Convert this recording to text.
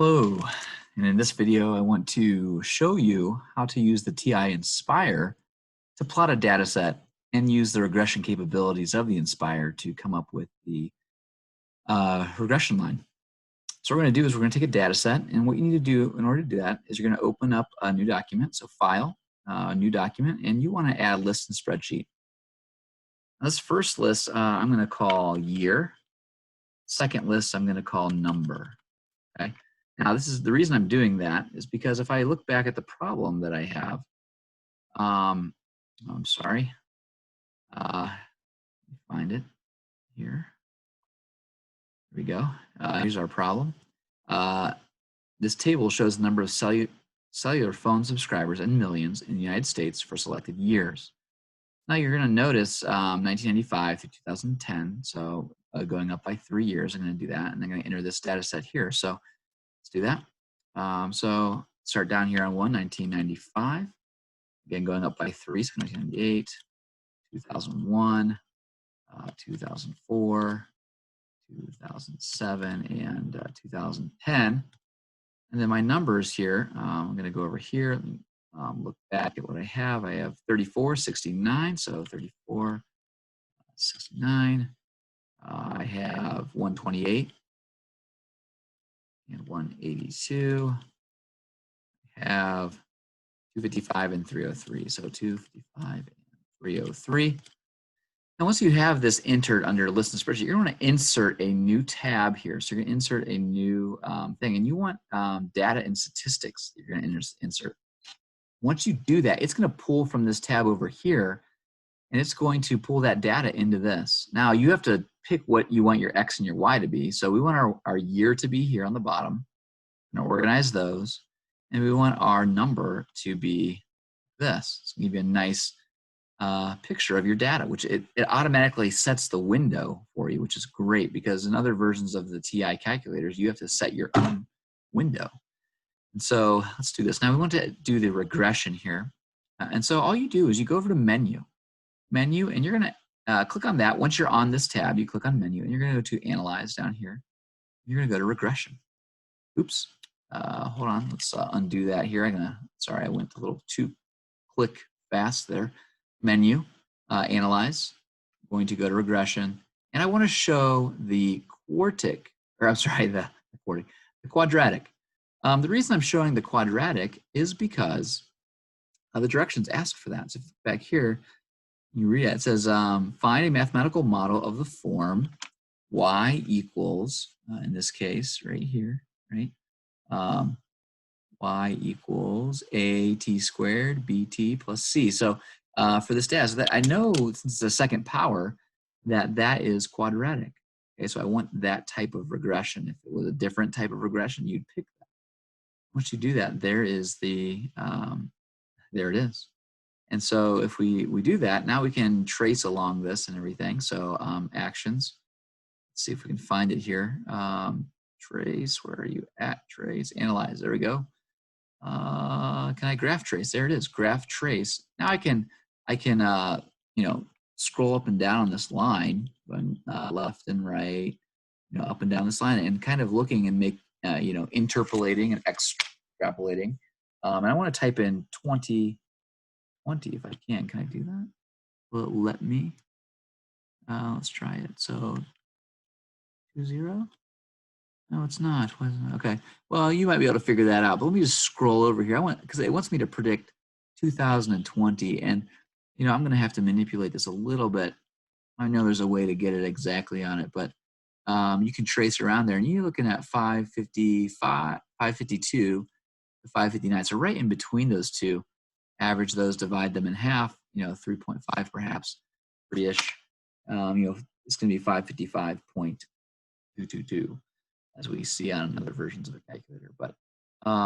Hello, and in this video I want to show you how to use the Ti-Nspire to plot a data set and use the regression capabilities of the Nspire to come up with the regression line. So what we're going to do is we're going to take a data set, and what you need to do in order to do that is you're going to open up a new document, so File, New Document, and you want to add List and Spreadsheet. Now, this first list I'm going to call Year. Second list I'm going to call Number. Okay. Now, this is the reason I'm doing that is because if I look back at the problem that I have, I'm sorry, let me find it here. Here we go. Here's our problem. This table shows the number of cellular phone subscribers in millions in the United States for selected years. Now, you're going to notice 1995 through 2010, so going up by 3 years. I'm going to do that, and I'm going to enter this data set here. So let's do that. So start down here on 1995. Again, going up by 3, so 1998, 2001, 2004, 2007, and 2010. And then my numbers here, I'm going to go over here and look back at what I have. I have 34, 69, so 34, 69. I have 128 and 182. I have 255 and 303, so 255 and 303. And once you have this entered under List and Spreadsheet, you're going to insert a new tab here. So you're going to insert a new thing, and you want data and statistics that you're going to insert. Once you do that, it's going to pull from this tab over here, and it's going to pull that data into this. Now, you have to pick what you want your X and your Y to be. So we want our year to be here on the bottom. We're going to organize those, and we want our number to be this. It's going to give you a nice picture of your data, which it automatically sets the window for you, which is great because in other versions of the TI calculators, you have to set your own window. And so let's do this. Now we want to do the regression here. And so all you do is you go over to Menu, and you're going to click on that. Once you're on this tab, you click on Menu, and you're going to go to Analyze down here. You're going to go to Regression. Oops. Hold on. Let's undo that here. Sorry, I went a little too click fast there. Menu, Analyze. I'm going to go to Regression, and I want to show the quartic, or I'm sorry, the quadratic. The reason I'm showing the quadratic is because the directions ask for that. So if you look back here, you read it. It says, find a mathematical model of the form y equals, in this case, right here, right? Y equals AT squared BT plus C. So for this data, so that I know since it's the second power that is quadratic. Okay, so I want that type of regression. If it was a different type of regression, you'd pick that. Once you do that, there is the there it is. And so if we do that, now we can trace along this and everything. So actions. Let's see if we can find it here. Trace, where are you at? Trace, analyze. There we go. Can I graph trace? There it is. Graph trace. Now I can you know, scroll up and down this line, left and right, you know, up and down this line, and kind of looking and make you know, interpolating and extrapolating. And I want to type in 20 if I can. Can I do that? Will it let me? Let's try it. So 20. No, it's not. Why isn't it? Okay. Well, you might be able to figure that out. But let me just scroll over here. Because it wants me to predict 2020, and you know, I'm going to have to manipulate this a little bit. I know there's a way to get it exactly on it, but you can trace around there, and you're looking at 555, 552 to 559. So right in between those two, average those, divide them in half. You know, 3.5 perhaps, 3-ish. You know, it's going to be 555.222. As we see on other versions of the calculator. But